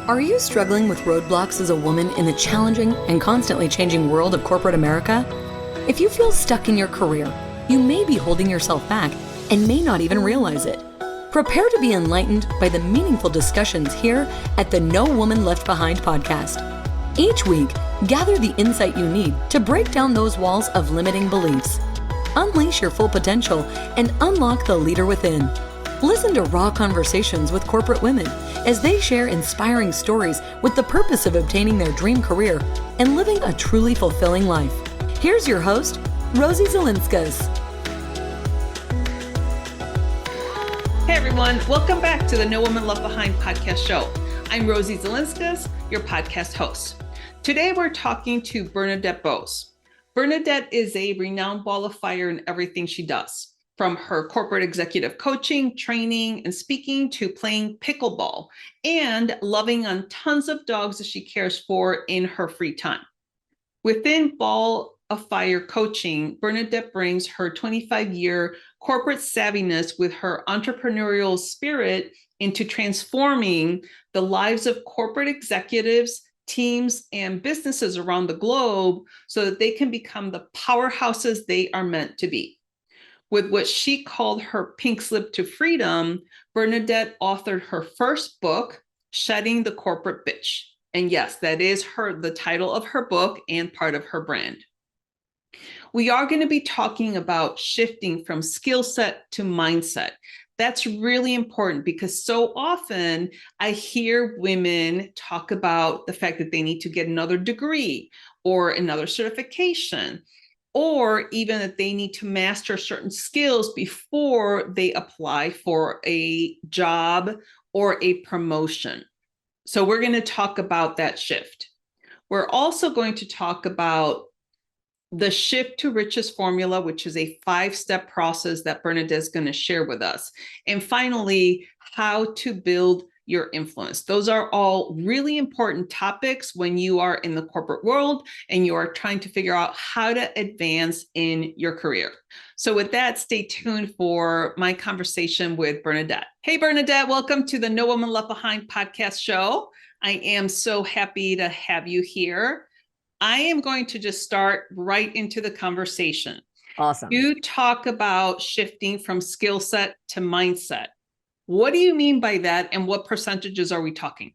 Are you struggling with roadblocks as a woman in the challenging and constantly changing world of corporate America? If you feel stuck in your career, you may be holding yourself back and may not even realize it. Prepare to be enlightened by the meaningful discussions here at the No Woman Left Behind podcast. Each week, gather the insight you need to break down those walls of limiting beliefs. Unleash your full potential and unlock the leader within. Listen to raw conversations with corporate women as they share inspiring stories with the purpose of obtaining their dream career and living a truly fulfilling life. Here's your host, Rosie Zilinskas. Hey everyone, welcome back to the No Woman Left Behind podcast show. I'm Rosie Zilinskas, your podcast host. Today we're talking to Bernadette Boas. Bernadette is a renowned ball of fire in everything she does. From her corporate executive coaching, training, and speaking to playing pickleball and loving on tons of dogs that she cares for in her free time. Within Ball of Fire coaching, Bernadette brings her 25-year corporate savviness with her entrepreneurial spirit into transforming the lives of corporate executives, teams, and businesses around the globe so that they can become the powerhouses they are meant to be. With what she called her pink slip to freedom, Bernadette authored her first book, Shedding the Corporate Bitch. And yes, that is the title of her book and part of her brand. We are going to be talking about shifting from skill set to mindset. That's really important because so often I hear women talk about the fact that they need to get another degree or another certification, or even that they need to master certain skills before they apply for a job or a promotion. So we're going to talk about that shift. We're also going to talk about the Shift to Riches formula, which is a 5-step process that Bernadette is going to share with us. And finally, how to build your influence. Those are all really important topics when you are in the corporate world and you are trying to figure out how to advance in your career. So with that, stay tuned for my conversation with Bernadette. Hey, Bernadette, welcome to the No Woman Left Behind podcast show. I am so happy to have you here. I am going to just start right into the conversation. Awesome. You talk about shifting from skill set to mindset. What do you mean by that, and what percentages are we talking?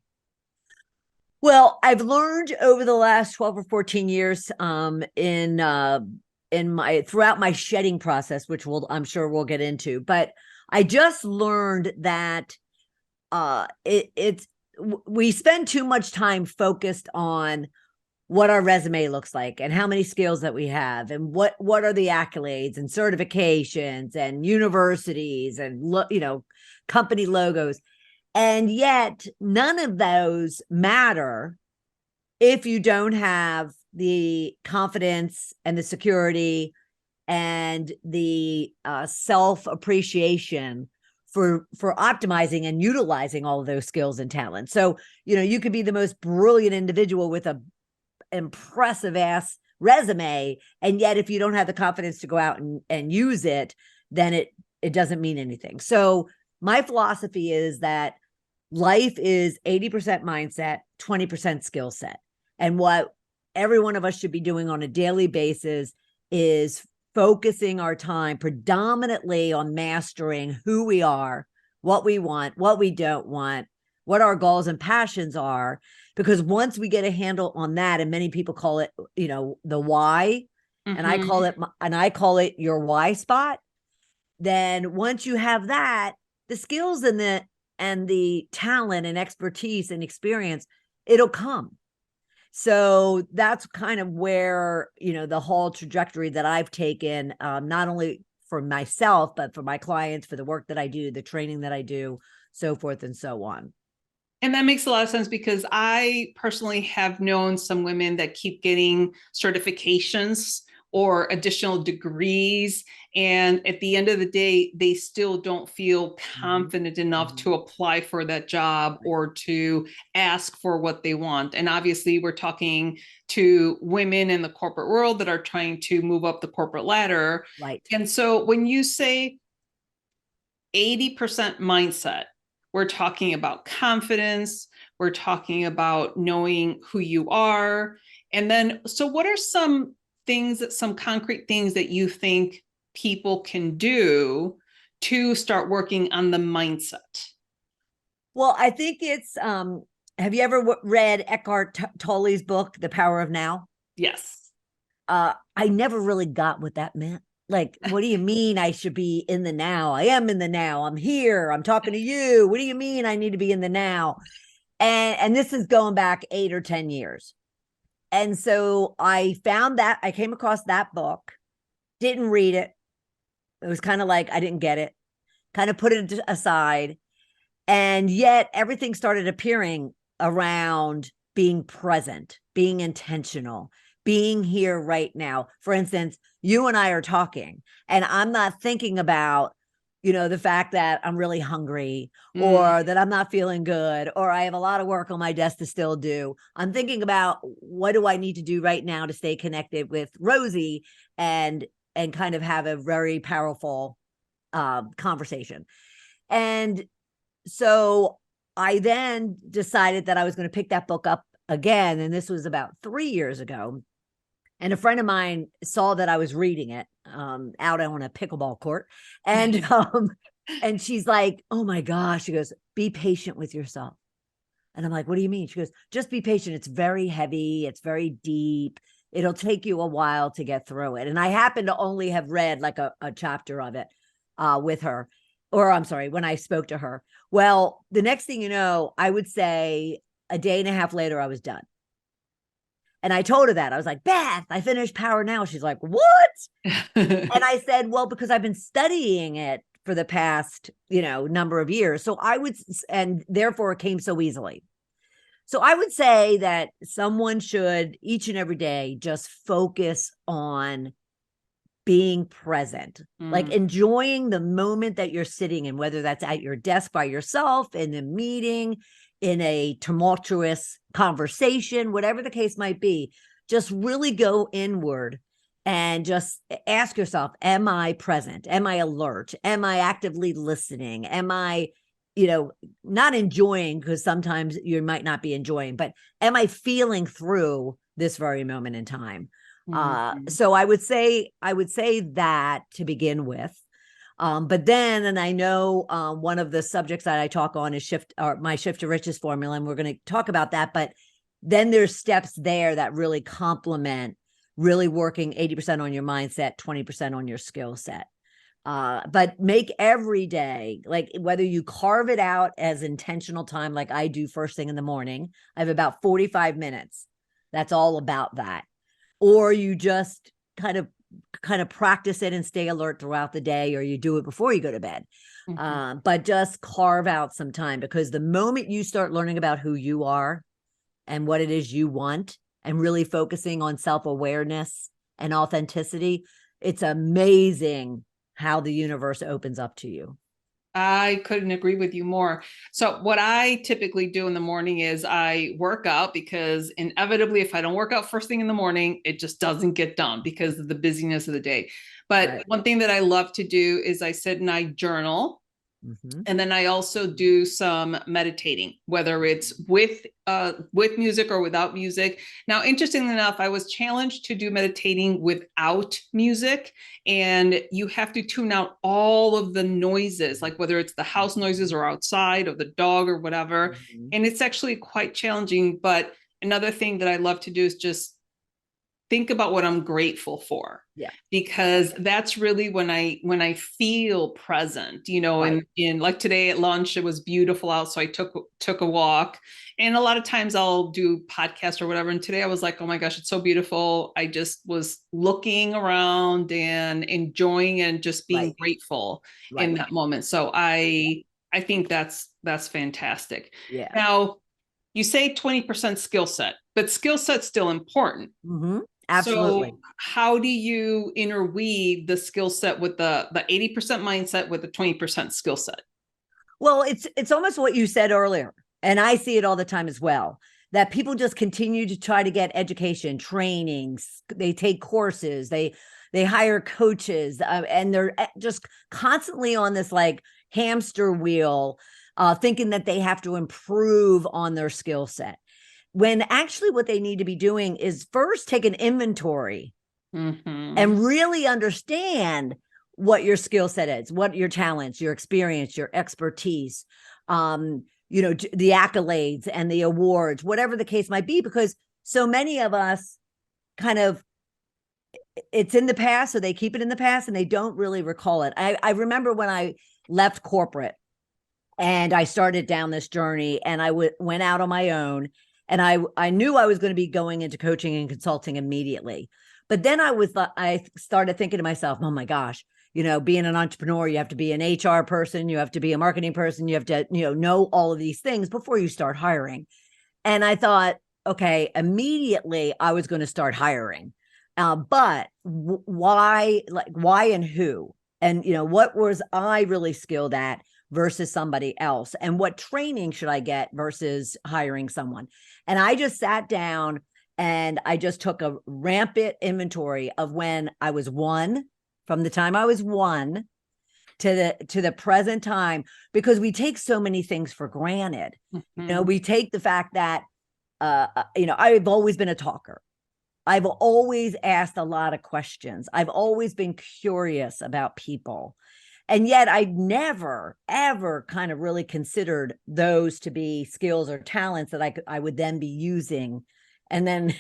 Well, I've learned over the last 12 or 14 years in my throughout my shedding process, which I'm sure we'll get into, but I just learned that we spend too much time focused on what our resume looks like and how many skills that we have and what are the accolades and certifications and universities and company logos. And yet none of those matter if you don't have the confidence and the security and the self-appreciation for optimizing and utilizing all of those skills and talents. So, you could be the most brilliant individual with a impressive ass resume, and yet if you don't have the confidence to go out and use it, then it doesn't mean anything. So my philosophy is that life is 80% mindset, 20% skill set. And what every one of us should be doing on a daily basis is focusing our time predominantly on mastering who we are, what we want, what we don't want, what our goals and passions are. Because once we get a handle on that, and many people call it, the why, and I call it your why spot. Then once you have that, the skills and the talent and expertise and experience, it'll come. So that's kind of where, the whole trajectory that I've taken, not only for myself, but for my clients, for the work that I do, the training that I do, so forth and so on. And that makes a lot of sense because I personally have known some women that keep getting certifications or additional degrees. And at the end of the day, they still don't feel confident enough to apply for that job or to ask for what they want. And obviously, we're talking to women in the corporate world that are trying to move up the corporate ladder. Right. And so when you say 80% mindset, we're talking about confidence, We're talking about knowing who you are. And then, so what are some concrete things that you think people can do to start working on the mindset? Well, I think it's, have you ever read Eckhart Tolle's book, The Power of Now? Yes. I never really got what that meant. Like, what do you mean I should be in the now? I am in the now. I'm here. I'm talking to you. What do you mean I need to be in the now? And this is going back 8 or 10 years. And so I came across that book, didn't read it. It was kind of like, I didn't get it, kind of put it aside. And yet everything started appearing around being present, being intentional, being here right now. For instance, you and I are talking and I'm not thinking about, the fact that I'm really hungry or that I'm not feeling good, or I have a lot of work on my desk to still do. I'm thinking about what do I need to do right now to stay connected with Rosie and kind of have a very powerful conversation. And so I then decided that I was going to pick that book up again. And this was about 3 years ago. And a friend of mine saw that I was reading it out on a pickleball court. And and she's like, oh my gosh, she goes, be patient with yourself. And I'm like, what do you mean? She goes, just be patient. It's very heavy. It's very deep. It'll take you a while to get through it. And I happen to only have read like a chapter of it with her, or I'm sorry, when I spoke to her. Well, the next thing you know, I would say a day and a half later, I was done. And I told her that. I was like, Beth, I finished Power Now. She's like, what? And I said, well, because I've been studying it for the past, number of years. So and therefore it came so easily. So I would say that someone should each and every day just focus on being present, like enjoying the moment that you're sitting in, whether that's at your desk by yourself, in a meeting, in a tumultuous conversation, whatever the case might be. Just really go inward and just ask yourself, am I present? Am I alert? Am I actively listening? Am I, not enjoying, because sometimes you might not be enjoying, but am I feeling through this very moment in time? So I would say that to begin with. But then, and I know one of the subjects that I talk on is my Shift to Riches formula, and we're going to talk about that. But then there's steps there that really complement really working 80% on your mindset, 20% on your skill set. But make every day, like whether you carve it out as intentional time, like I do first thing in the morning, I have about 45 minutes. That's all about that. Or you just kind of practice it and stay alert throughout the day, or you do it before you go to bed. But just carve out some time, because the moment you start learning about who you are and what it is you want, and really focusing on self-awareness and authenticity, it's amazing how the universe opens up to you. I couldn't agree with you more. So what I typically do in the morning is I work out, because inevitably, if I don't work out first thing in the morning, it just doesn't get done because of the busyness of the day. But right. One thing that I love to do is I sit and I journal. And then I also do some meditating, whether it's with music or without music. Now, interestingly enough, I was challenged to do meditating without music, and you have to tune out all of the noises, like whether it's the house noises or outside or the dog or whatever. And it's actually quite challenging. But another thing that I love to do is just think about what I'm grateful for. Yeah. Because that's really when I feel present, right. And like today at lunch, it was beautiful out. So I took a walk, and a lot of times I'll do podcasts or whatever. And today I was like, oh my gosh, it's so beautiful. I just was looking around and enjoying and just being right. grateful right. in that moment. So I think that's fantastic. Yeah. Now, you say 20% skill set, but skill set's still important. Absolutely. So how do you interweave the skill set with the 80% mindset with the 20% skill set? Well, it's almost what you said earlier. And I see it all the time as well, that people just continue to try to get education, trainings. They take courses, they hire coaches, and they're just constantly on this like hamster wheel thinking that they have to improve on their skill set. When actually what they need to be doing is first take an inventory and really understand what your skill set is, what your talents, your experience, your expertise, the accolades and the awards, whatever the case might be, because so many of us kind of, it's in the past, so they keep it in the past and they don't really recall it. I remember when I left corporate and I started down this journey and I went out on my own, and I knew I was going to be going into coaching and consulting immediately. But then I started thinking to myself, oh my gosh, being an entrepreneur, you have to be an HR person, you have to be a marketing person, you have to, know all of these things before you start hiring. And I thought, okay, immediately I was going to start hiring. But why and who? And, what was I really skilled at versus somebody else? And what training should I get versus hiring someone? And I just sat down and I just took a rampant inventory of when I was from the time I was one to the present time, because we take so many things for granted. We take the fact that, I've always been a talker. I've always asked a lot of questions. I've always been curious about people. And yet I never, ever kind of really considered those to be skills or talents that I would then be using. And then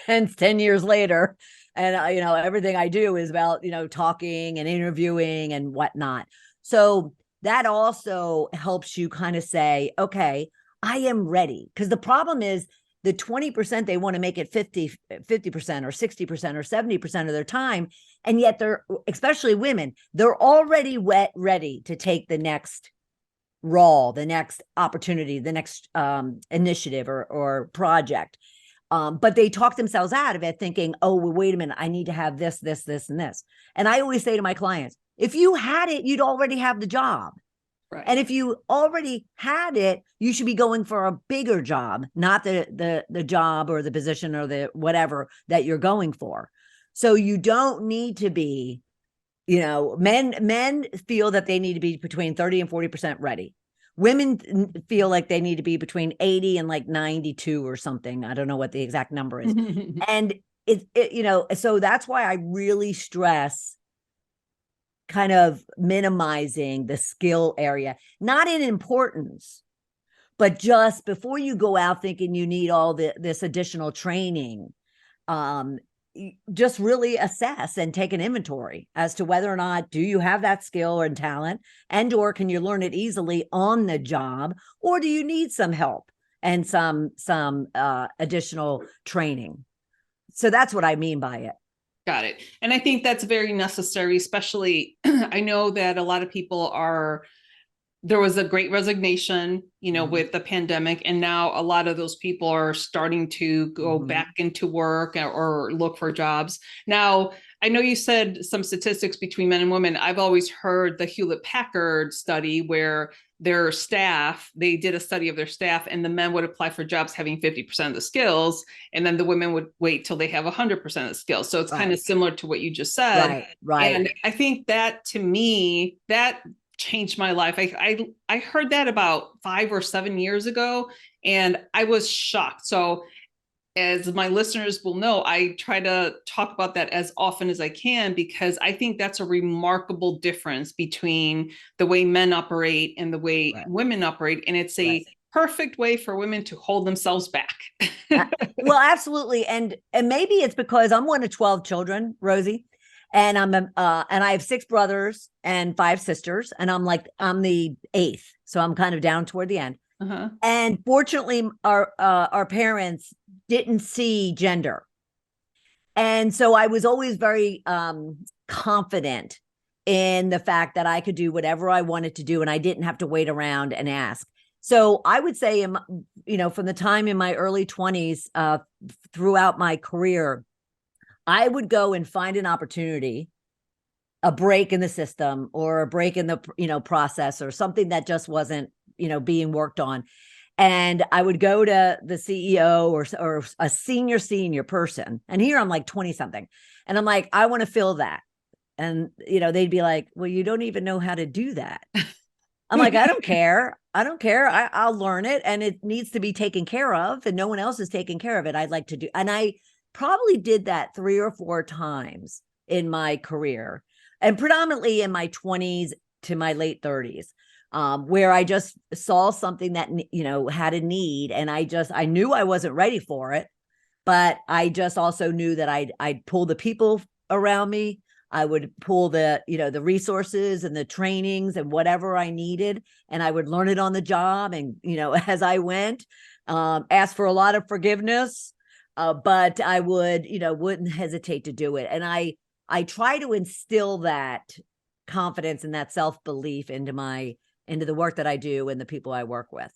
hence 10 years later, and everything I do is about, talking and interviewing and whatnot. So that also helps you kind of say, okay, I am ready. Because the problem is the 20%, they want to make it 50% or 60% or 70% of their time. And yet they're, especially women, they're already ready to take the next role, the next opportunity, the next initiative or project. But they talk themselves out of it thinking, oh, well, wait a minute, I need to have this, this, this, and this. And I always say to my clients, if you had it, you'd already have the job. Right. And if you already had it, you should be going for a bigger job, not the job or the position or the whatever that you're going for. So you don't need to be, men feel that they need to be between 30 and 40% ready. Women feel like they need to be between 80 and like 92 or something. I don't know what the exact number is. And so that's why I really stress kind of minimizing the skill area, not in importance, but just before you go out thinking you need all this additional training, just really assess and take an inventory as to whether or not do you have that skill and talent, and or can you learn it easily on the job, or do you need some help and some additional training? So that's what I mean by it. Got it. And I think that's very necessary, especially I know that a lot of people there was a great resignation, with the pandemic. And now a lot of those people are starting to go back into work or look for jobs. Now, I know you said some statistics between men and women. I've always heard the Hewlett-Packard study where their staff, they did a study of their staff, and the men would apply for jobs having 50% of the skills, and then the women would wait till they have 100% of the skills. So it's kind of similar to what you just said. Right. And I think that, to me, that changed my life. I heard that about 5 or 7 years ago, and I was shocked. So as my listeners will know, I try to talk about that as often as I can, because I think that's a remarkable difference between the way men operate and the way women operate. And it's a perfect way for women to hold themselves back. Well, absolutely. And maybe it's because I'm one of 12 children, Rosie, and and I have 6 brothers and 5 sisters, and I'm the 8th. So I'm kind of down toward the end. And fortunately, our parents didn't see gender. And so I was always very confident in the fact that I could do whatever I wanted to do, and I didn't have to wait around and ask. So I would say, from the time in my early 20s throughout my career, I would go and find an opportunity, a break in the system or a break in the, process, or something that just wasn't, being worked on. And I would go to the CEO or a senior person. And here I'm like 20 something. And I'm like, I want to fill that. And, they'd be like, well, you don't even know how to do that. I'm like, I don't care. I don't care. I'll learn it, and it needs to be taken care of, and no one else is taking care of it. I'd like to do, and I probably did that 3 or 4 times in my career, and predominantly in my 20s to my late 30s, where I just saw something that, had a need, and I knew I wasn't ready for it, but I just also knew that I'd pull the people around me. I would pull the resources and the trainings and whatever I needed, and I would learn it on the job. And, as I went, ask for a lot of forgiveness, but I wouldn't hesitate to do it. And I try to instill that confidence and that self-belief into the work that I do and the people I work with.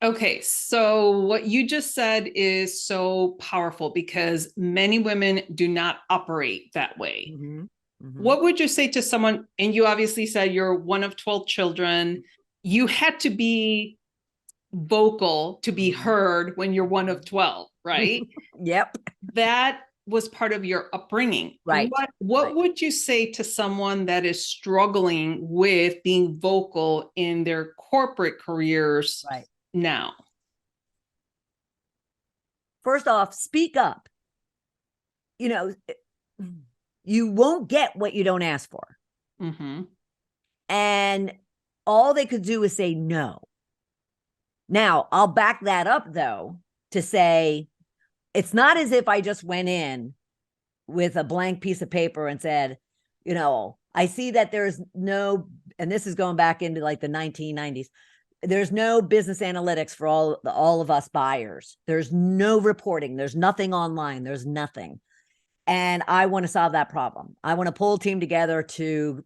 Okay, so what you just said is so powerful because many women do not operate that way. Mm-hmm. Mm-hmm. What would you say to someone, and you obviously said you're one of 12 children, you had to be vocal to be heard when you're one of 12, right? Yep. That was part of your upbringing. Right. What Right. would you say to someone that is struggling with being vocal in their corporate careers Right. now? First off, speak up. You won't get what you don't ask for. Mm-hmm. And all they could do is say no. Now, I'll back that up, though, to say it's not as if I just went in with a blank piece of paper and said, I see that there's no, and this is going back into like the 1990s, there's no business analytics for all of us buyers. There's no reporting. There's nothing online. There's nothing. And I want to solve that problem. I want to pull a team together to,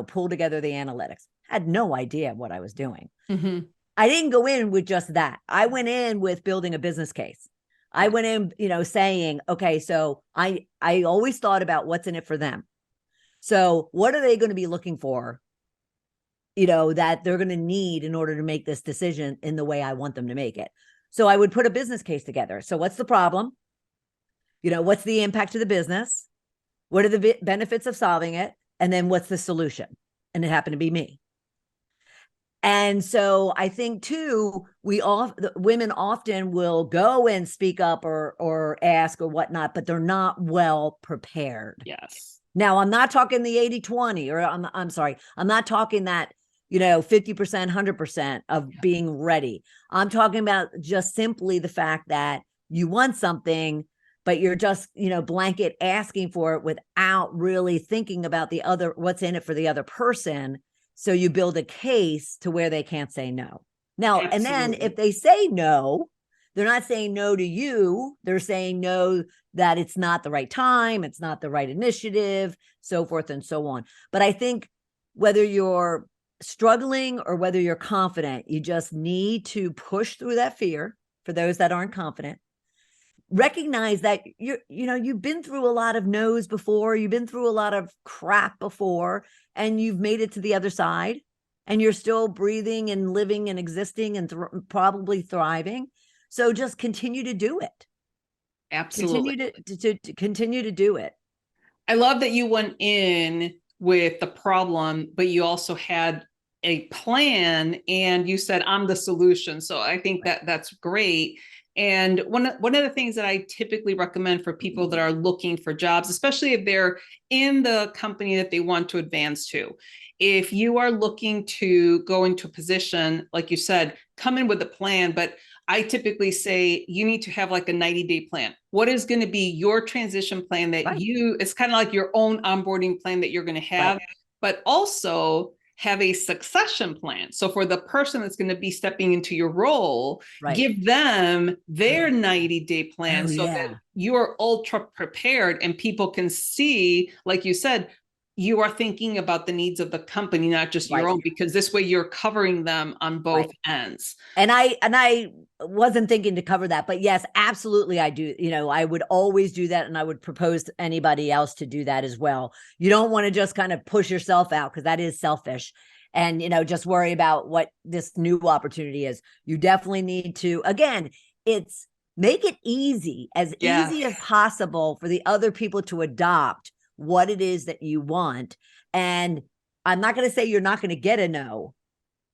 pull together the analytics. I had no idea what I was doing. Mm-hmm. I didn't go in with just that. I went in with building a business case. I went in, saying, okay, so I always thought about what's in it for them. So what are they going to be looking for, that they're going to need in order to make this decision in the way I want them to make it? So I would put a business case together. So what's the problem? What's the impact to the business? What are the benefits of solving it? And then what's the solution? And it happened to be me. And so I think too, women often will go and speak up or ask or whatnot, but they're not well prepared. Yes. Now, I'm not talking the 80-20, or I'm sorry, I'm not talking that, 50%, 100% of being ready. I'm talking about just simply the fact that you want something, but you're just, blanket asking for it without really thinking about what's in it for the other person. So you build a case to where they can't say no. Now, Absolutely. And then if they say no, they're not saying no to you. They're saying no, that it's not the right time. It's not the right initiative, so forth and so on. But I think whether you're struggling or whether you're confident, you just need to push through that fear for those that aren't confident. Recognize that you've been through a lot of no's before. You've been through a lot of crap before, and you've made it to the other side, and you're still breathing and living and existing and probably thriving. So just continue to do it. Absolutely. Continue to do it. I love that you went in with the problem, but you also had a plan and you said, I'm the solution. So I think that's great. And one of the things that I typically recommend for people that are looking for jobs, especially if they're in the company that they want to advance to, if you are looking to go into a position, like you said, come in with a plan, but I typically say you need to have like a 90-day plan. What is going to be your transition plan that it's kind of like your own onboarding plan that you're going to have, but also have a succession plan. So for the person that's going to be stepping into your role, give them their 90-day plan that you are ultra prepared and people can see, like you said, you are thinking about the needs of the company, not just your own, because this way you're covering them on both ends. And I wasn't thinking to cover that, but yes, absolutely. I do. I would always do that. And I would propose to anybody else to do that as well. You don't want to just kind of push yourself out, because that is selfish, and, just worry about what this new opportunity is. You definitely need to, again, make it easy as possible for the other people to adopt what it is that you want. And I'm not going to say you're not going to get a no,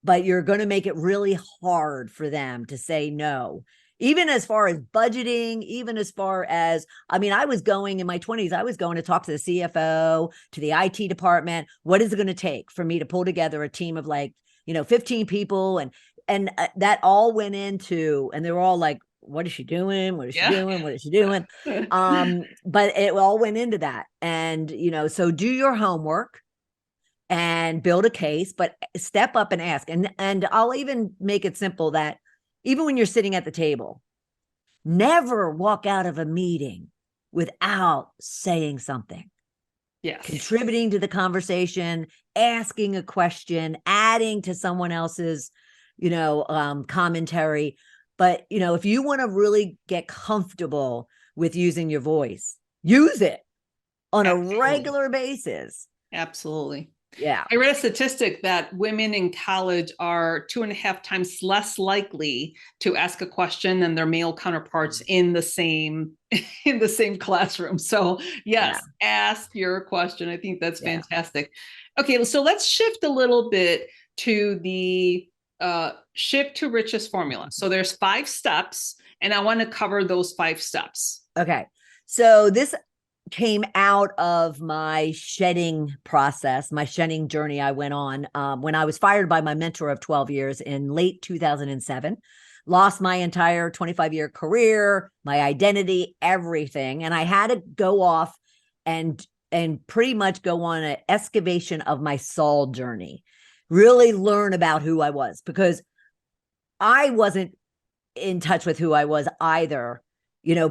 but you're going to make it really hard for them to say no. Even as far as budgeting, even as far as, I mean, I was going in my 20s, I was going to talk to the CFO, to the IT department. What is it going to take for me to pull together a team of like, 15 people? And that all went into, and they were all like, what is she doing? What is she doing? What is she doing? But it all went into that. And, so do your homework and build a case, but step up and ask. And I'll even make it simple that even when you're sitting at the table, never walk out of a meeting without saying something. Yes. Contributing to the conversation, asking a question, adding to someone else's, commentary. But, if you want to really get comfortable with using your voice, use it on a regular basis. Absolutely. Yeah. I read a statistic that women in college are 2.5 times less likely to ask a question than their male counterparts in the same classroom. So yes, ask your question. I think that's fantastic. Okay, so let's shift a little bit to the shift to riches formula. So there's 5 steps, and I want to cover those 5 steps. Okay. So this came out of my shedding process, my shedding journey I went on when I was fired by my mentor of 12 years in late 2007, lost my entire 25-year career, my identity, everything. And I had to go off and pretty much go on an excavation of my soul journey, really learn about who I was, because I wasn't in touch with who I was either,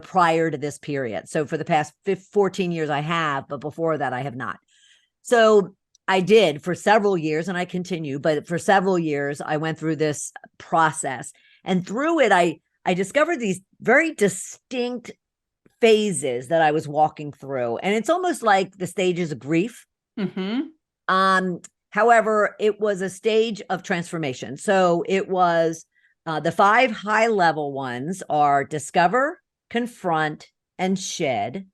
prior to this period. So for the past 14 years I have, but before that I have not. So I did for several years, and I continue, but for several years I went through this process, and through it, I discovered these very distinct phases that I was walking through. And it's almost like the stages of grief. Mm-hmm. However, it was a stage of transformation. So it was the 5 high level ones are discover, confront, and shed,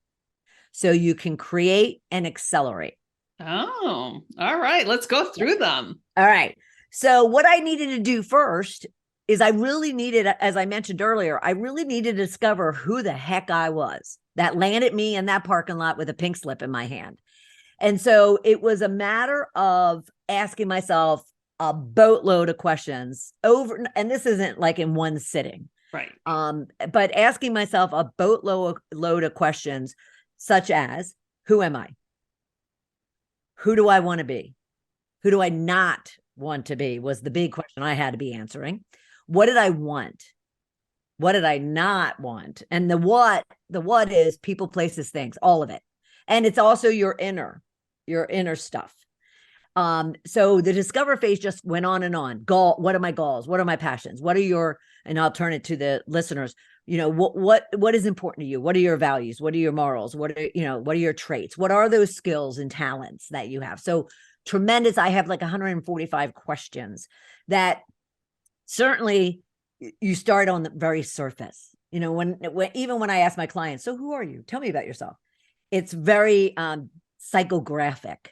so you can create and accelerate. Oh, all right. Let's go through them. All right. So what I needed to do first is I really needed, as I mentioned earlier, I really needed to discover who the heck I was. That landed me in that parking lot with a pink slip in my hand. And so it was a matter of asking myself a boatload of questions over, and this isn't like in one sitting. Right. But asking myself a boatload of questions, such as, who am I? Who do I want to be? Who do I not want to be? Was the big question I had to be answering. What did I want? What did I not want? And the what is people, places, things, all of it. And it's also your inner stuff. So the discover phase just went on and on. What are my goals? What are my passions? What are your, and I'll turn it to the listeners, what is important to you? What are your values? What are your morals? What are your traits? What are those skills and talents that you have? So tremendous. I have like 145 questions that certainly you start on the very surface. Even when I ask my clients, so who are you? Tell me about yourself. It's very psychographic.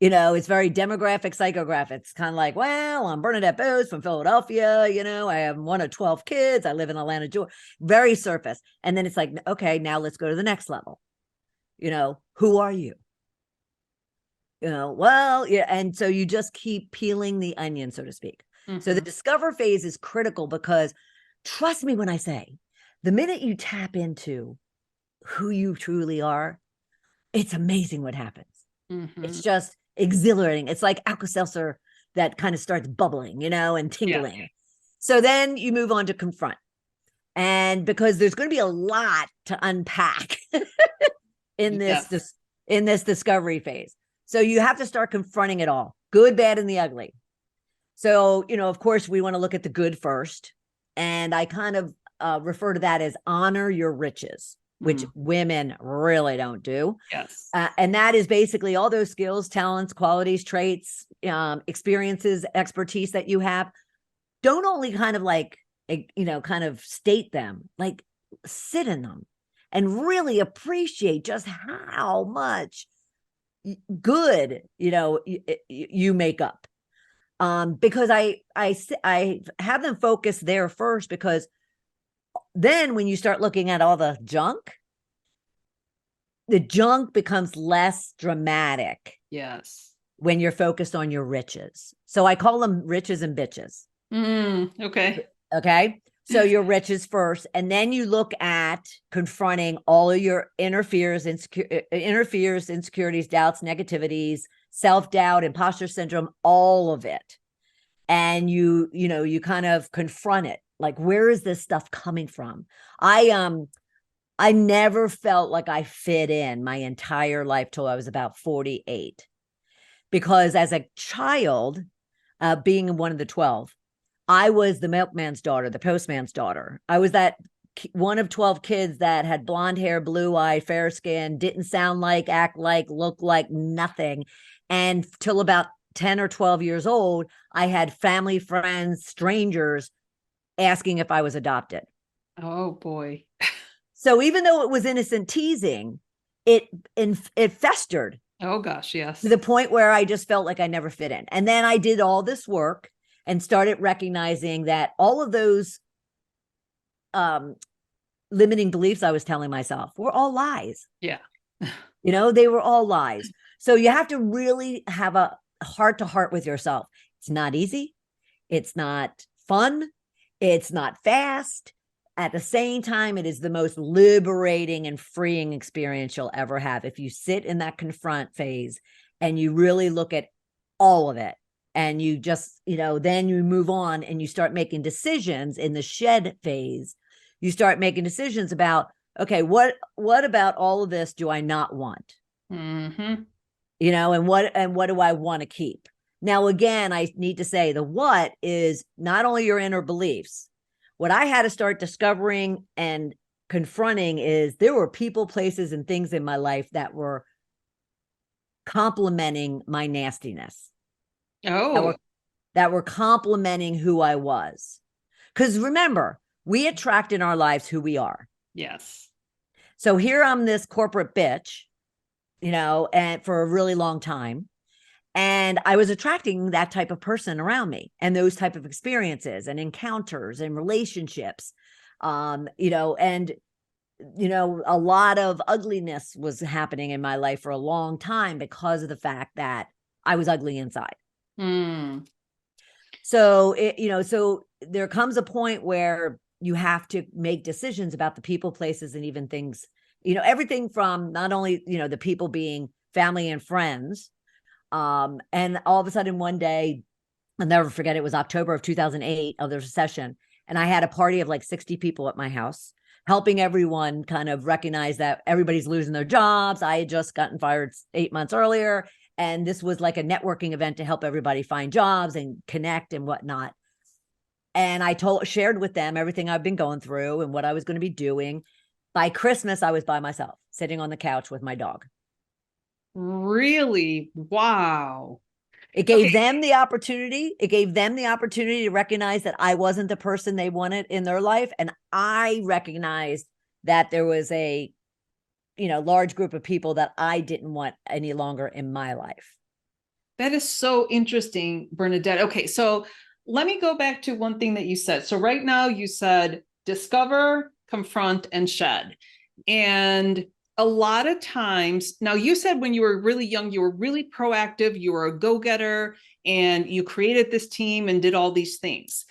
It's very demographic, psychographic. It's kind of like, well, I'm Bernadette Boas from Philadelphia. I am one of 12 kids. I live in Atlanta, Georgia. Very surface. And then it's like, okay, now let's go to the next level. Who are you? Well, yeah. And so you just keep peeling the onion, so to speak. Mm-hmm. So the discover phase is critical, because trust me when I say, the minute you tap into who you truly are, it's amazing what happens. Mm-hmm. It's just exhilarating. It's like Alka-Seltzer that kind of starts bubbling, and tingling. Yeah. So then you move on to confront. And because there's going to be a lot to unpack in this discovery phase. So you have to start confronting it all, good, bad, and the ugly. So, of course, we want to look at the good first. And I kind of refer to that as honor your riches, which women really don't do. Yes. And that is basically all those skills, talents, qualities, traits, experiences, expertise that you have. Don't only kind of like, kind of state them, like sit in them and really appreciate just how much good, you make up. Because I have them focus there first, because then when you start looking at all the junk becomes less dramatic. Yes. When you're focused on your riches. So I call them riches and bitches. Okay. Okay. So your riches first, and then you look at confronting all of your inner fears, insecurities, doubts, negativities, self-doubt, imposter syndrome, all of it. And you kind of confront it. Like, where is this stuff coming from? I never felt like I fit in my entire life till I was about 48. Because as a child, being one of the 12, I was the milkman's daughter, the postman's daughter. I was that one of 12 kids that had blonde hair, blue eye, fair skin, didn't sound like, act like, look like, nothing. And till about 10 or 12 years old, I had family, friends, strangers asking if I was adopted. Oh boy. So even though it was innocent teasing, it festered. Oh gosh, yes. To the point where I just felt like I never fit in. And then I did all this work and started recognizing that all of those limiting beliefs I was telling myself were all lies. Yeah. They were all lies. So you have to really have a heart-to-heart with yourself. It's not easy. It's not fun. It's not fast. At the same time, it is the most liberating and freeing experience you'll ever have. If you sit in that confront phase and you really look at all of it, and you just, then you move on and you start making decisions in the shed phase. You start making decisions about, okay, what about all of this do I not want? Mm-hmm. And what do I want to keep? Now, again, I need to say the what is not only your inner beliefs. What I had to start discovering and confronting is there were people, places, and things in my life that were complementing my nastiness. Oh. That were complementing who I was. Because remember, we attract in our lives who we are. Yes. So here I'm this corporate bitch, and for a really long time. And I was attracting that type of person around me and those type of experiences and encounters and relationships, and, a lot of ugliness was happening in my life for a long time because of the fact that I was ugly inside. Mm. So, so there comes a point where you have to make decisions about the people, places, and even things, everything from not only, the people being family and friends. And all of a sudden one day, I'll never forget, it was October of 2008 of the recession. And I had a party of like 60 people at my house, helping everyone kind of recognize that everybody's losing their jobs. I had just gotten fired 8 months earlier. And this was like a networking event to help everybody find jobs and connect and whatnot. And I shared with them everything I've been going through and what I was going to be doing. By Christmas, I was by myself, sitting on the couch with my dog. Really? Wow. It gave them the opportunity. It gave them the opportunity to recognize that I wasn't the person they wanted in their life. And I recognized that there was a, large group of people that I didn't want any longer in my life. That is so interesting, Bernadette. Okay, so let me go back to one thing that you said. So right now you said discover, confront, and shed. And a lot of times, now you said when you were really young, you were really proactive, you were a go-getter, and you created this team and did all these things.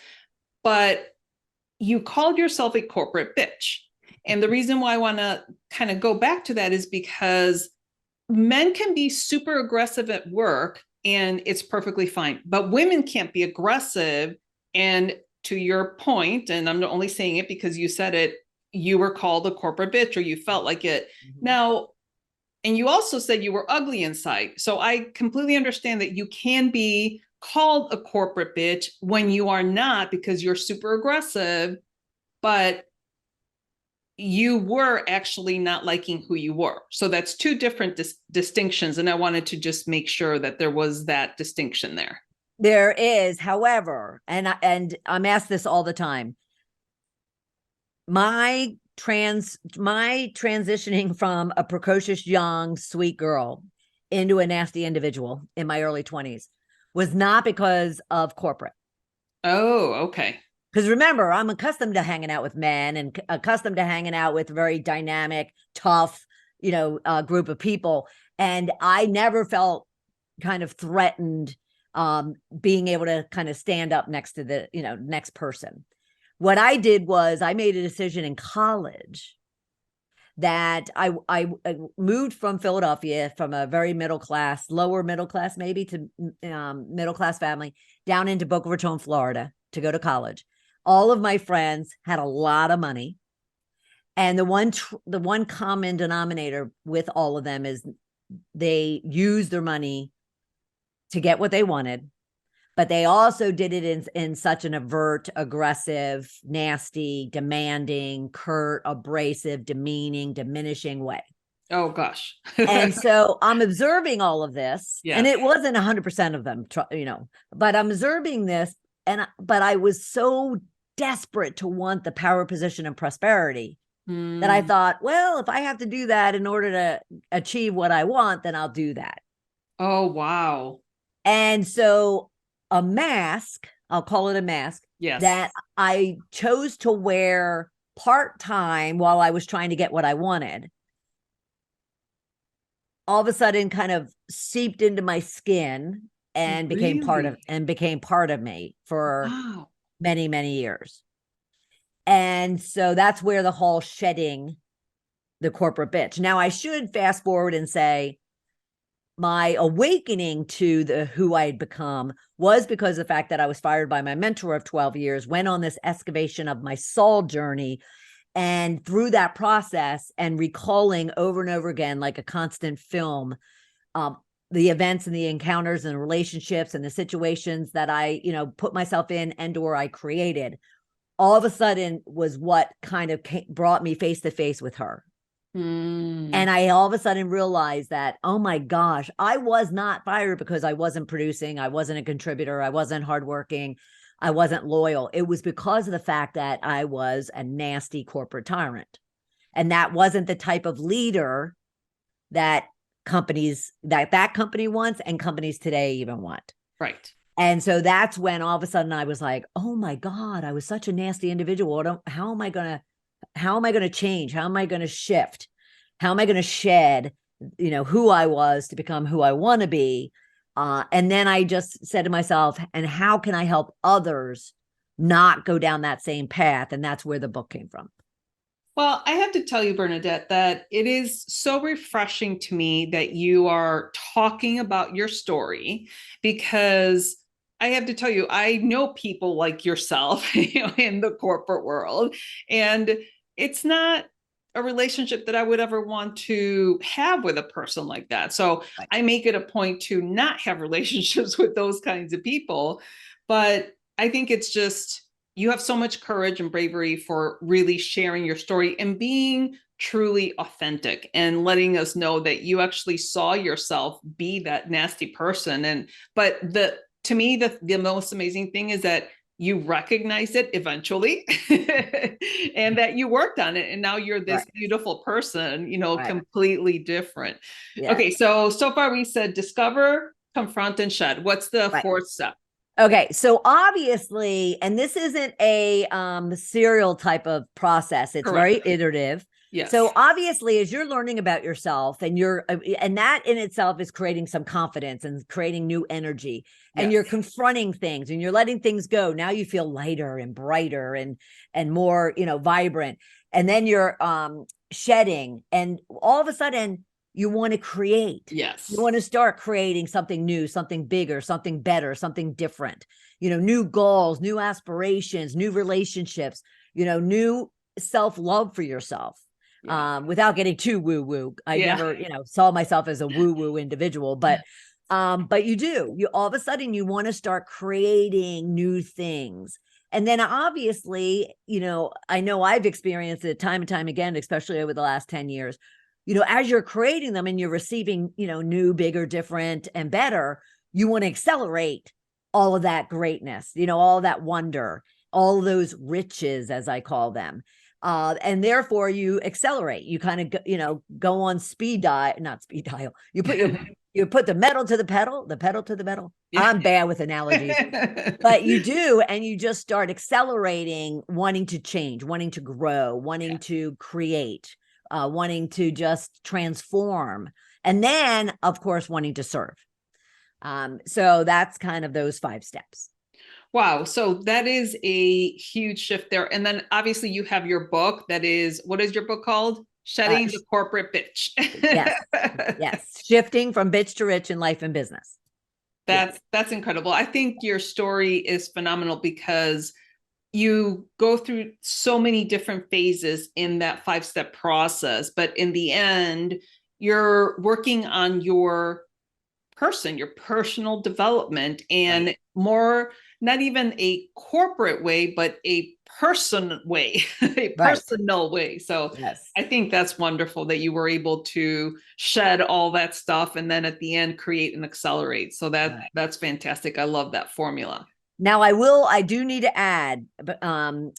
But you called yourself a corporate bitch. And the reason why I want to kind of go back to that is because men can be super aggressive at work and it's perfectly fine, but women can't be aggressive. And to your point, and I'm only saying it because you said it, you were called a corporate bitch, or you felt like it. Mm-hmm. Now, and you also said you were ugly inside. So I completely understand that you can be called a corporate bitch when you are not, because you're super aggressive, but you were actually not liking who you were. So that's two different distinctions. And I wanted to just make sure that there was that distinction there. There is, however, and I'm asked this all the time. My transitioning from a precocious, young, sweet girl into a nasty individual in my early 20s was not because of corporate. Oh, okay. Because remember, I'm accustomed to hanging out with men and accustomed to hanging out with very dynamic, tough, group of people. And I never felt kind of threatened being able to kind of stand up next to the, next person. What I did was I made a decision in college that I moved from Philadelphia, from a very lower middle class, maybe, to middle class family, down into Boca Raton, Florida, to go to college. All of my friends had a lot of money. And the one common denominator with all of them is they used their money to get what they wanted, but they also did it in such an overt, aggressive, nasty, demanding, curt, abrasive, demeaning, diminishing way. Oh, gosh. And so I'm observing all of this, yes. And it wasn't 100% of them, but I'm observing this. But I was so desperate to want the power, position, and prosperity that I thought, well, if I have to do that in order to achieve what I want, then I'll do that. Oh, wow. And so a mask, I'll call it a mask, yes, that I chose to wear part-time while I was trying to get what I wanted, all of a sudden kind of seeped into my skin and became part of me for many, many years. And so that's where the whole shedding the corporate bitch. Now I should fast forward and say my awakening to who I had become was because of the fact that I was fired by my mentor of 12 years, went on this excavation of my soul journey. And through that process and recalling over and over again, like a constant film, the events and the encounters and relationships and the situations that I, put myself in and or I created, all of a sudden was what kind of brought me face to face with her. And I all of a sudden realized that, oh my gosh, I was not fired because I wasn't producing. I wasn't a contributor. I wasn't hardworking. I wasn't loyal. It was because of the fact that I was a nasty corporate tyrant. And that wasn't the type of leader that that company wants and companies today even want. Right. And so that's when all of a sudden I was like, oh my God, I was such a nasty individual. How am I going to change? How am I going to shift? How am I going to shed, who I was to become who I want to be? And then I just said to myself, and how can I help others not go down that same path? And that's where the book came from. Well, I have to tell you, Bernadette, that it is so refreshing to me that you are talking about your story, because I have to tell you, I know people like yourself in the corporate world, and it's not a relationship that I would ever want to have with a person like that. So right. I make it a point to not have relationships with those kinds of people. But I think it's just, you have so much courage and bravery for really sharing your story and being truly authentic and letting us know that you actually saw yourself be that nasty person. But to me, the most amazing thing is that you recognized it eventually and that you worked on it. And now you're this right. beautiful person, right. completely different. Yeah. Okay. So far we said discover, confront, and shed. What's the right. fourth step? Okay. So obviously, and this isn't a serial type of process. It's correct. Very iterative. Yes. So obviously, as you're learning about yourself and and that in itself is creating some confidence and creating new energy, and yes. you're confronting things and you're letting things go. Now you feel lighter and brighter and more, vibrant. And then you're shedding, and all of a sudden you want to create. Yes. You want to start creating something new, something bigger, something better, something different, new goals, new aspirations, new relationships, new self-love for yourself. Yeah. Without getting too woo-woo. I never, saw myself as a woo-woo individual, but you all of a sudden you want to start creating new things. And then obviously, I know I've experienced it time and time again, especially over the last 10 years, as you're creating them and you're receiving, new, bigger, different, and better, you want to accelerate all of that greatness, all that wonder, all those riches, as I call them. And therefore you accelerate, you kind of, go on not speed dial. You put your You put the metal to the pedal to the metal. Yeah. I'm bad with analogies, but you do, and you just start accelerating, wanting to change, wanting to grow, wanting to create, wanting to just transform, and then, of course, wanting to serve. So that's kind of those 5 steps. Wow. So that is a huge shift there. And then obviously you have your book that is, what is your book called? Shedding the Corporate Bitch. Yes. Yes. Shifting from bitch to rich in life and business. That's incredible. I think your story is phenomenal because you go through so many different phases in that 5-step process, but in the end, you're working on your personal development, and more, not even a corporate way, but a person way, a personal way. So I think that's wonderful that you were able to shed all that stuff and then at the end create and accelerate. So that's fantastic. I love that formula. Now I do need to add, I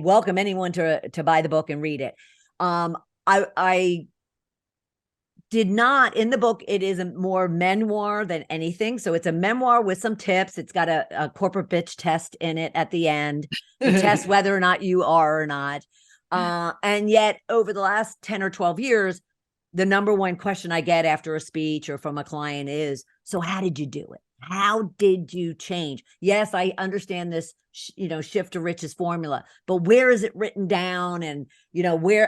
welcome anyone to buy the book and read it. I did not, in the book, it is a more memoir than anything. So it's a memoir with some tips. It's got a corporate bitch test in it at the end to test whether or not you are or not. And yet over the last 10 or 12 years, the number one question I get after a speech or from a client is, so how did you do it? How did you change? Yes, I understand this, shift to riches formula, but where is it written down? And,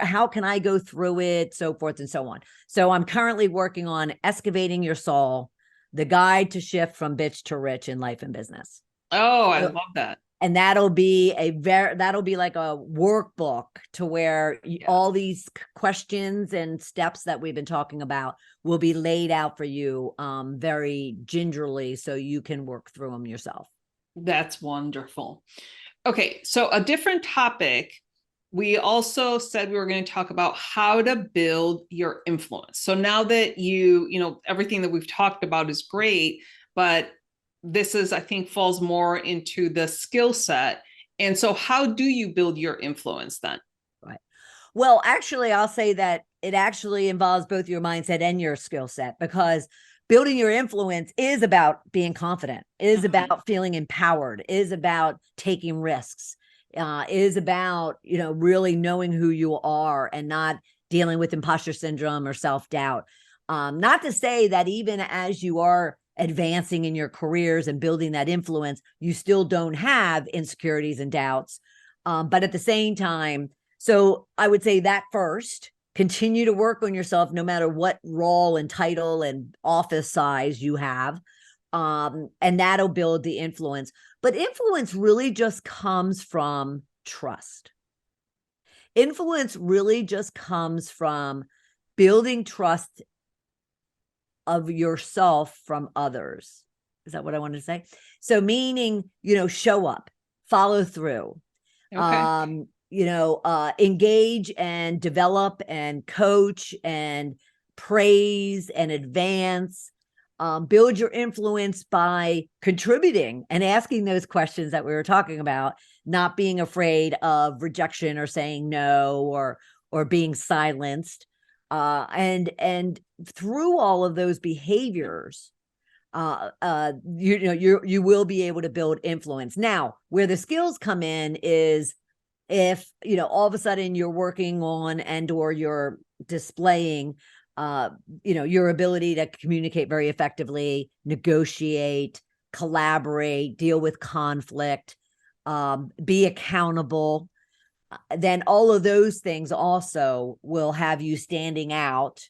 how can I go through it? So forth and so on. So I'm currently working on Excavating Your Soul, the guide to shift from bitch to rich in life and business. Oh, I love that. And that'll be like a workbook to where all these questions and steps that we've been talking about will be laid out for you very gingerly so you can work through them yourself. That's wonderful. Okay, so a different topic. We also said we were going to talk about how to build your influence. So now that everything that we've talked about is great, but this is, I think, falls more into the skill set. And so how do you build your influence then? Right. Well, actually, I'll say that it actually involves both your mindset and your skill set, because building your influence is about being confident, is about feeling empowered, is about taking risks, is about, really knowing who you are and not dealing with imposter syndrome or self-doubt. Not to say that even as you are advancing in your careers and building that influence, you still don't have insecurities and doubts. But at the same time, so I would say that first, continue to work on yourself no matter what role and title and office size you have. And that'll build the influence. But influence really just comes from trust. Influence really just comes from building trust of yourself from others. Is that what I wanted to say? So meaning, show up, follow through, engage and develop and coach and praise and advance, build your influence by contributing and asking those questions that we were talking about, not being afraid of rejection or saying no or being silenced. And through all of those behaviors, you will be able to build influence. Now, where the skills come in is if, all of a sudden you're working on or you're displaying, your ability to communicate very effectively, negotiate, collaborate, deal with conflict, be accountable, then all of those things also will have you standing out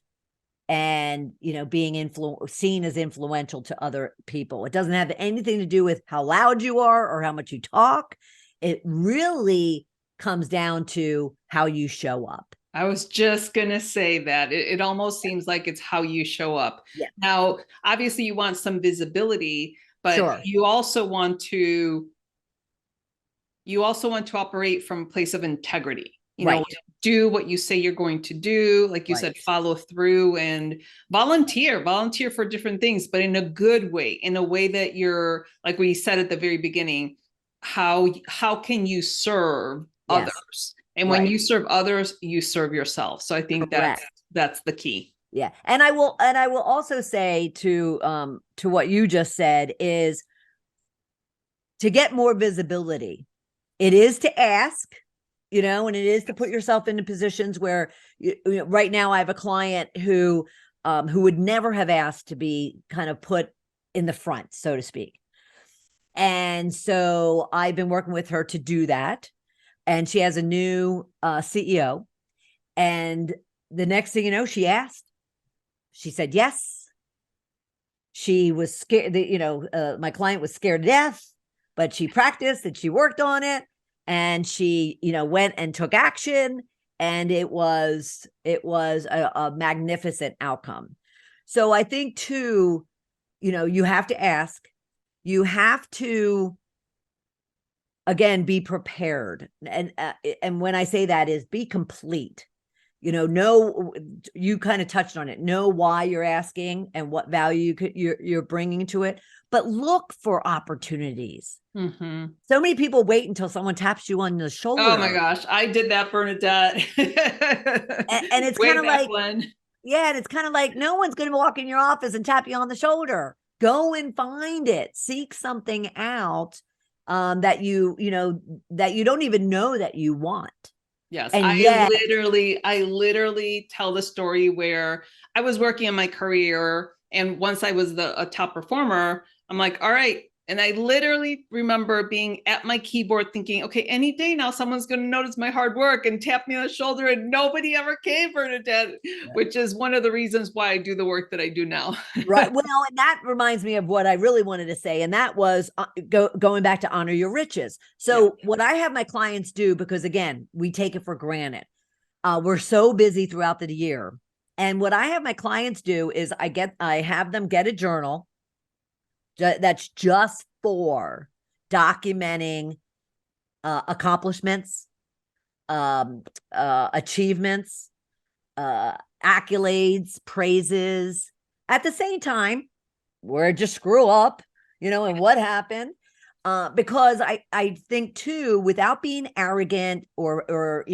and, being seen as influential to other people. It doesn't have anything to do with how loud you are or how much you talk. It really comes down to how you show up. I was just going to say that it almost seems like it's how you show up. Yeah. Now, obviously you want some visibility, but you also want to operate from a place of integrity, do what you say you're going to do. Like you said, follow through and volunteer for different things, but in a good way, in a way that you're, like we said at the very beginning, how can you serve others? And when you serve others, you serve yourself. So I think that's the key. Yeah. And I will also say to what you just said is to get more visibility. It is to ask, and it is to put yourself into positions where right now I have a client who would never have asked to be kind of put in the front, so to speak. And so I've been working with her to do that. And she has a new CEO. And the next thing you know, she asked. She said yes. She was scared. My client was scared to death, but she practiced and she worked on it, and she, went and took action, and it was a magnificent outcome. So I think too, you have to ask. You have to, again, be prepared, and when I say that is be complete. Know, you kind of touched on it. Know why you're asking and what value you're bringing to it, but look for opportunities. Mm-hmm. So many people wait until someone taps you on the shoulder. Oh my gosh, I did that, Bernadette. and it's kind of like, yeah, and it's kind of like no one's going to walk in your office and tap you on the shoulder. Go and find it. Seek something out that you don't even know that you want. Yes, and I literally tell the story where I was working in my career, and once I was a top performer, I'm like, all right. And I literally remember being at my keyboard thinking, okay, any day now someone's going to notice my hard work and tap me on the shoulder, and nobody ever came, Bernadette, which is one of the reasons why I do the work that I do now. Right. Well, and that reminds me of what I really wanted to say, and that was going back to honor your riches. So what I have my clients do, because again, we take it for granted. We're so busy throughout the year. And what I have my clients do is I have them get a journal that's just for documenting accomplishments, achievements, accolades, praises. At the same time, where'd you screw up, and what happened? Because I think too, without being arrogant or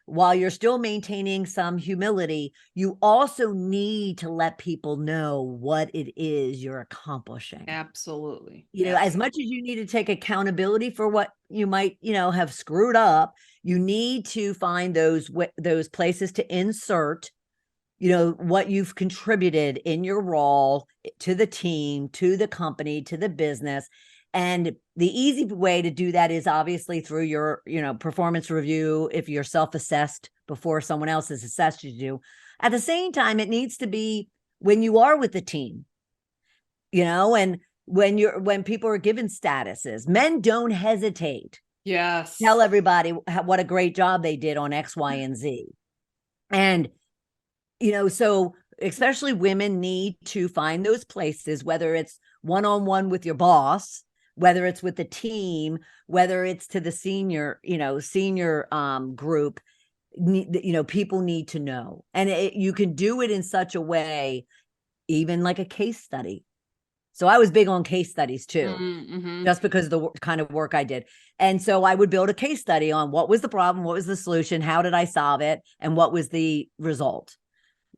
while you're still maintaining some humility, you also need to let people know what it is you're accomplishing. Absolutely. As much as you need to take accountability for what you might, have screwed up, you need to find those places to insert what you've contributed in your role to the team, to the company, to the business. And the easy way to do that is obviously through your, performance review. If you're self-assessed before someone else has assessed you, at the same time, it needs to be when you are with the team, and when people are given statuses. Men don't hesitate. Yes. Tell everybody what a great job they did on X, Y, and Z. And so especially women need to find those places, whether it's one-on-one with your boss, whether it's with the team, whether it's to the senior group, people need to know. And you can do it in such a way, even like a case study. So I was big on case studies too, just because of the kind of work I did. And so I would build a case study on what was the problem, what was the solution, how did I solve it, and what was the result.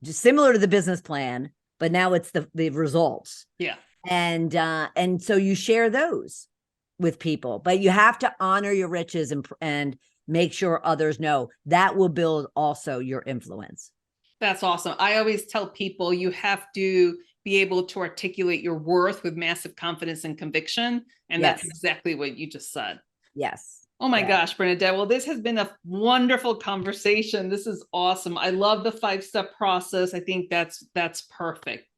Just similar to the business plan, but now it's the results. Yeah. And so you share those with people, but you have to honor your riches and make sure others know. That will build also your influence. That's awesome. I always tell people you have to be able to articulate your worth with massive confidence and conviction. And that's exactly what you just said. Yes. Oh my gosh, Bernadette. Well, this has been a wonderful conversation. This is awesome. I love the 5-step process. I think that's perfect.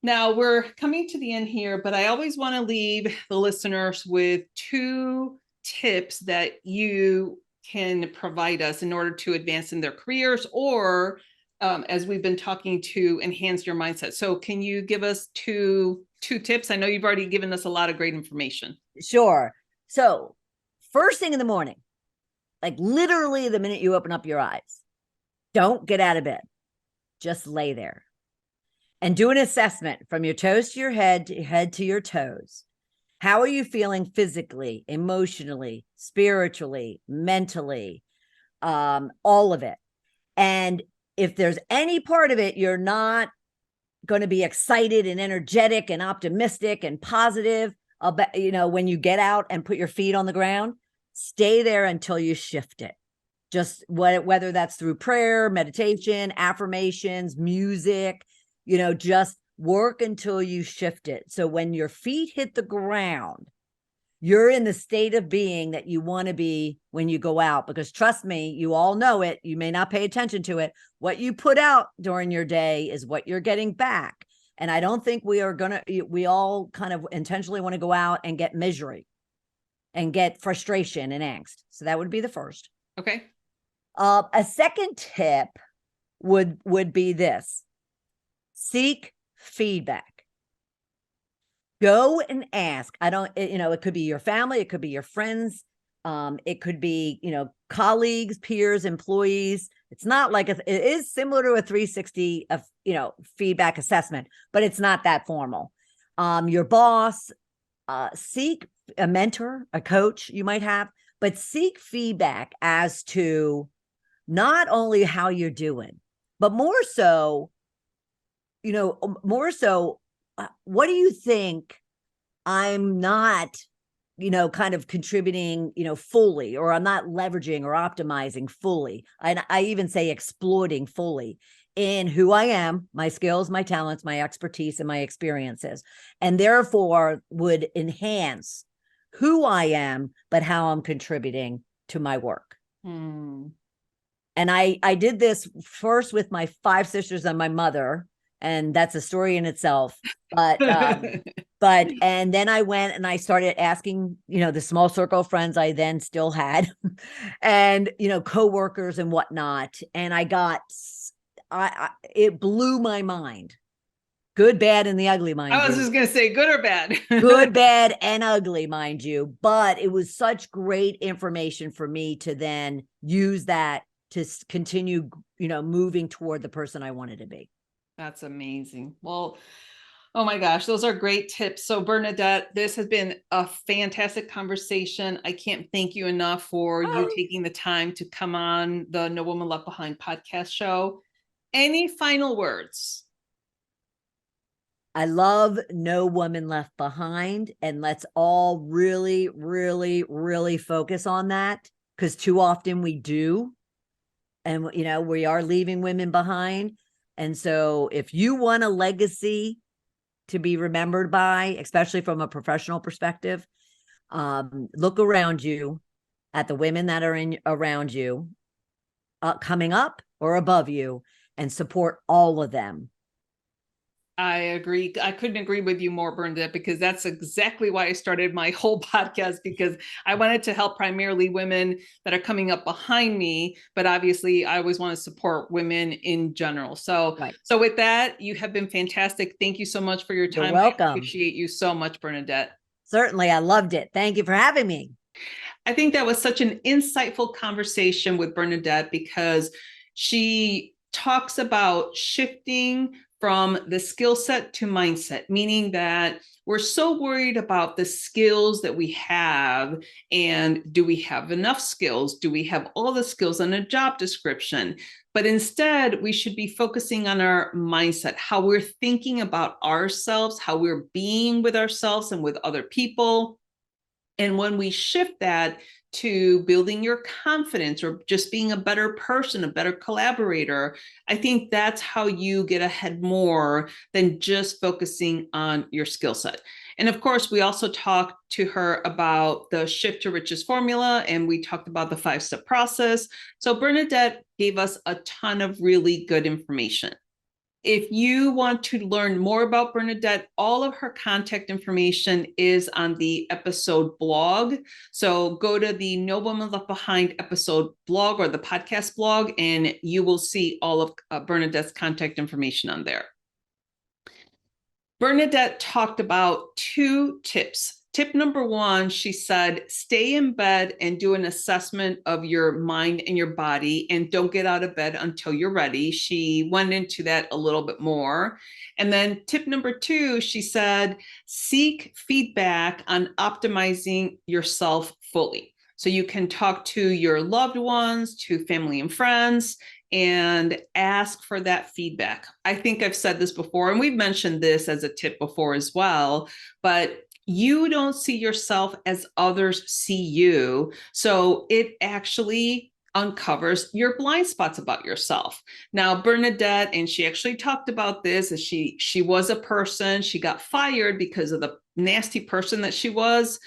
Now we're coming to the end here, but I always want to leave the listeners with 2 tips that you can provide us in order to advance in their careers, or as we've been talking, to enhance your mindset. So can you give us two tips? I know you've already given us a lot of great information. Sure. So first thing in the morning, like literally the minute you open up your eyes, don't get out of bed. Just lay there and do an assessment from your toes to your head to your toes. How are you feeling physically, emotionally, spiritually, mentally, all of it? And if there's any part of it you're not going to be excited and energetic and optimistic and positive about, when you get out and put your feet on the ground, stay there until you shift it. Just whether that's through prayer, meditation, affirmations, music, just work until you shift it. So when your feet hit the ground, you're in the state of being that you want to be when you go out, because trust me, you all know it. You may not pay attention to it. What you put out during your day is what you're getting back. And I don't think we all kind of intentionally want to go out and get misery and get frustration and angst. So that would be the first. Okay. A second tip would be this: seek feedback. Go and ask. It could be your family, it could be your friends, it could be, colleagues, peers, employees. It's not like it is similar to a 360 of, feedback assessment, but it's not that formal. Your boss, seek a mentor, a coach you might have, but seek feedback as to not only how you're doing, but more so, what do you think I'm not, kind of contributing, fully, or I'm not leveraging or optimizing fully. And I even say exploiting fully in who I am, my skills, my talents, my expertise, and my experiences, and therefore would enhance who I am, but how I'm contributing to my work. And I did this first with my 5 sisters and my mother, and that's a story in itself. But and then I went and I started asking, the small circle of friends I then still had, and coworkers and whatnot. And it blew my mind. Good, bad, and the ugly, mind you. I was just going to say good or bad. Good, bad, and ugly, mind you. But it was such great information for me to then use that to continue, moving toward the person I wanted to be. That's amazing. Well, oh my gosh, those are great tips. So Bernadette, this has been a fantastic conversation. I can't thank you enough for you taking the time to come on the No Woman Left Behind podcast show. Any final words? I love No Woman Left Behind, and let's all really, really, really focus on that, because too often we do. And, we are leaving women behind. And so if you want a legacy to be remembered by, especially from a professional perspective, look around you at the women that are around you, coming up or above you, and support all of them. I agree. I couldn't agree with you more, Bernadette, because that's exactly why I started my whole podcast, because I wanted to help primarily women that are coming up behind me, but obviously I always want to support women in general. So, right. So with that, you have been fantastic. Thank you so much for your time. You're welcome. I appreciate you so much, Bernadette. Certainly. I loved it. Thank you for having me. I think that was such an insightful conversation with Bernadette, because she talks about shifting from the skill set to mindset, meaning that we're so worried about the skills that we have, and do we have enough skills? Do we have all the skills on a job description? But instead, we should be focusing on our mindset, how we're thinking about ourselves, how we're being with ourselves and with other people. And when we shift that to building your confidence or just being a better person, a better collaborator, I think that's how you get ahead more than just focusing on your skill set. And of course, we also talked to her about the Shift to Riches formula, and we talked about the 5-step process. So Bernadette gave us a ton of really good information. If you want to learn more about Bernadette, all of her contact information is on the episode blog. So go to the No Woman Left Behind episode blog, or the podcast blog, and you will see all of Bernadette's contact information on there. Bernadette talked about 2 tips. Tip number 1, she said, stay in bed and do an assessment of your mind and your body, and don't get out of bed until you're ready. She went into that a little bit more. And then tip number 2, she said, seek feedback on optimizing yourself fully. So you can talk to your loved ones, to family and friends, and ask for that feedback. I think I've said this before, and we've mentioned this as a tip before as well, but you don't see yourself as others see you. So it actually uncovers your blind spots about yourself. Now, Bernadette, and she actually talked about this, as she was a person, she got fired because of the nasty person that she was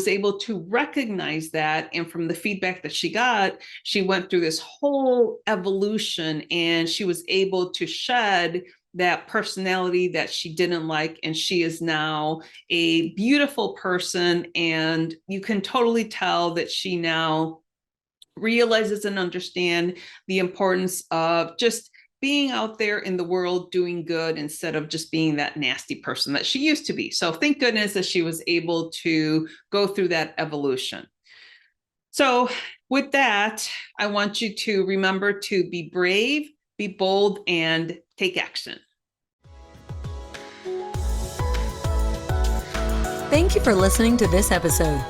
able to recognize that. And from the feedback that she got, she went through this whole evolution, and she was able to shed that personality that she didn't like. And she is now a beautiful person. And you can totally tell that she now realizes and understands the importance of just being out there in the world doing good instead of just being that nasty person that she used to be. So thank goodness that she was able to go through that evolution. So with that, I want you to remember to be brave, be bold, and take action. Thank you for listening to this episode.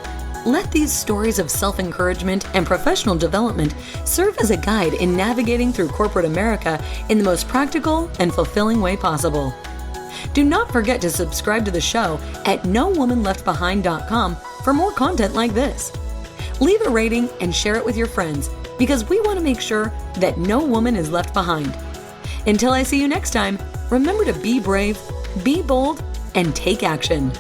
Let these stories of self-encouragement and professional development serve as a guide in navigating through corporate America in the most practical and fulfilling way possible. Do not forget to subscribe to the show at nowomanleftbehind.com for more content like this. Leave a rating and share it with your friends, because we want to make sure that no woman is left behind. Until I see you next time, remember to be brave, be bold, and take action.